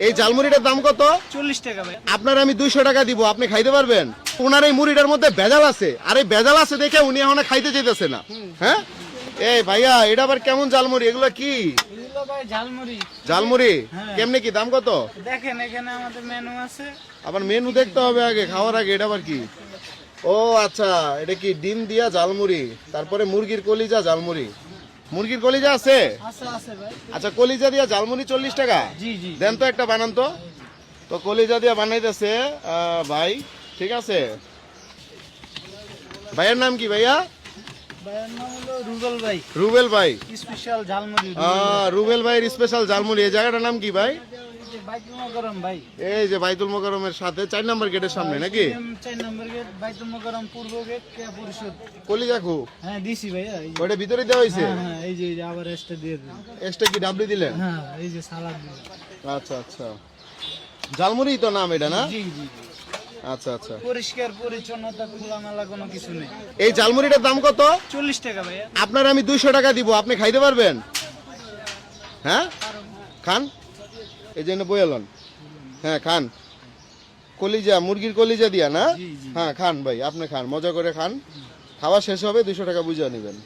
এই ঝালমুড়িটার দাম কত? 40 টাকা ভাই। আপনার আমি 200 টাকা দিব, আপনি খাইতে পারবেন? ওনার এই মুড়িটার মধ্যে ভেজাল আছে, আর এই ভেজাল আছে দেখে উনি এখন খাইতে চাইতেছে না। হ্যাঁ এই ভাইয়া, এটা আবার কেমন ঝালমুড়ি? এগুলো কি এগুলো ভাই ঝালমুড়ি। ঝালমুড়ি হ্যাঁ। কেমনে কি দাম কত? দেখেন এখানে আমাদের মেনু আছে। আবার মেনু দেখতে হবে আগে, খাওয়ার আগে। এটা আবার কি? ও আচ্ছা, এটা কি ডিম দিয়া ঝালমুড়ি, তারপরে মুরগির কলিজা ঝালমুড়ি। মুরগির কলিজা আছে? আছে ভাই। আচ্ছা, কলিজা দিয়া ঝালমুড়ি 40 টাকা। জি জি। দেন তো একটা বানান তো। তো কলিজা দিয়া বানাইতেছে ভাই, ঠিক আছে। ভাইয়ের নাম কি ভাইয়া? ভাইয়ের নাম হলো রুবেল ভাই। রুবেল ভাই। স্পেশাল ঝালমুড়ি। রুবেল ভাইয়ের স্পেশাল ঝালমুড়ি। এই জায়গাটার নাম কি ভাই? বাইতুল মোকাররম ভাই। এই যে বাইতুল মোকাররমের সাথে 4 নম্বর গেটের সামনে নাকি? 4 নম্বর গেট, বাইতুল মোকাররম পূর্ব গেট, ক্রিয়া পরিষদ। কলিজা খু হ্যাঁ দিছি ভাইয়া। ওটা ভিতরে দেওয়া হয়েছে? হ্যাঁ এই যে আবার এক্সট্রা দিয়ে দিন। এক্সট্রা কি ডাবলি দিলেন? হ্যাঁ এই যে সালাদ দিন। আচ্ছা আচ্ছা, ঝালমুড়ি তো নাম এটা না? জি জি। আচ্ছা আচ্ছা। পরিষ্কার পরিচ্ছন্নতা, খোলামেলা কোনো কিছু নেই। এই ঝালমুড়িটার দাম কত? 40 টাকা ভাইয়া। আপনার আমি 200 টাকা দিব, আপনি খাইতে পারবেন? হ্যাঁ খান, এই জন্য বইয়ালন। হ্যাঁ খান, কলিজা, মুরগির কলিজা দিয়া না? জি, জি। হ্যাঁ খান ভাই, আপনি খান, মজা করে খান। খাওয়া শেষ হবে 200 টাকা বুঝা নেবেন।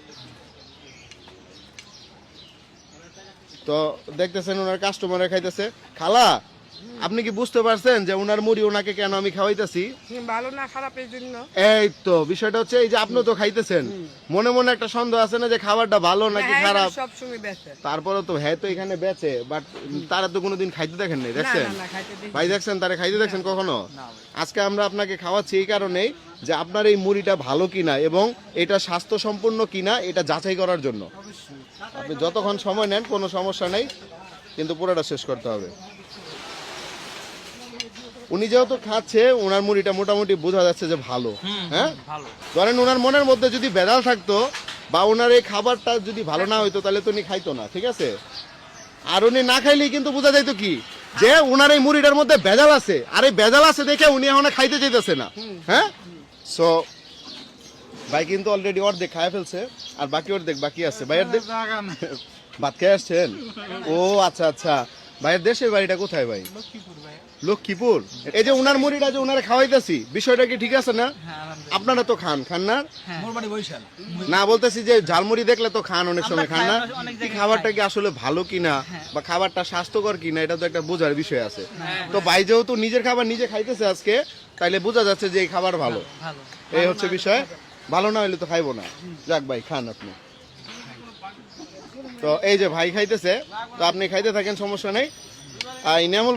তো দেখতেছেন ওনার কাস্টমারে খাইতেছে। খালা, আপনি কি বুঝতে পারছেন যে ওনার মুড়ি ওনাকে কেন আমি খাওয়াইতেছি? ভালো না খারাপের জন্য। এই তো বিষয়টা হচ্ছে, এই যে আপনি তো খাইতেছেন, মনে মনে একটা সন্দেহ আছে না যে খাবারটা ভালো নাকি খারাপ? সব সময় বেঁচে। তারপরে তো হ্যাঁ, তো এখানে বেচে, বাট তারা তো কোনোদিন খাইতে দেখেন নাই, দেখছেন? না, খাইতে দেখি। ভাই দেখছেন তারা খাইতে দেখছেন কখনো? আজকে আমরা আপনাকে খাওয়াচ্ছি এই কারণেই যে আপনার এই মুড়িটা ভালো কিনা এবং এটা স্বাস্থ্য সম্পন্ন কিনা এটা যাচাই করার জন্য। আপনি যতক্ষণ সময় নেন কোনো সমস্যা নেই, কিন্তু পুরোটা শেষ করতে হবে। উনি যেহেতু খাচ্ছে, ওনার মুড়িটা মোটামুটি বোঝা যাচ্ছে যে ভালো। হ্যাঁ ভালো। ধরেন ওনার মনের মধ্যে যদি ভেজাল থাকতো বা ওনার এই খাবারটা যদি ভালো না হইতো, তাহলে তো উনি খাইতো না, ঠিক আছে? আর উনি না খাইলেই কিন্তু বোঝা যাইতো কি যে ওনার এই মুড়িটার মধ্যে ভেজাল আছে, আর এই ভেজাল আছে দেখে উনি এখন খাইতে চাইতেছে না। হ্যাঁ, সো ভাই কিন্তু অলরেডি অর্ধেক খায় ফেলছে, আর বাকি অর্ধেক বাকি আছে। ভাইয়ের জায়গা না। ভাত খেয়ে আসছেন? ও আচ্ছা আচ্ছা। ভাইয়ের দেশের বাড়িটা কোথায় ভাই? লক্ষ্মীপুর ভাই। লক্ষ্মীপুর। এই যে উনার মুড়িটা যে উনারা খাওয়াইতেছি, বিষয়টা কি ঠিক আছে না? হ্যাঁ আপনারা তো খান না? মোর বাড়ি বরিশাল। না, বলতেছি যে ঝালমুড়ি দেখলে তো খান, অনেক সময় আমরা খান খাই, না? আমরা অনেক কি জায়গায় খাবারটা খাই। কি আসলে ভালো কিনা বা খাবারটা স্বাস্থ্যকর কিনা, এটা তো একটা বোঝার বিষয় আছে। হ্যাঁ। তো ভাই যেহেতু নিজের খাবার নিজে খাইতেছে আজকে, তাইলে বোঝা যাচ্ছে যে এই খাবার ভালো। ভালো। এই হচ্ছে বিষয়। ভালো না হইলে তো খাইবো না। যাক ভাই, খান আপনি। তো এই যে ভাই খাইতেছে, তো আপনি খাইতে থাকেন, সমস্যা নেই। ইনামুল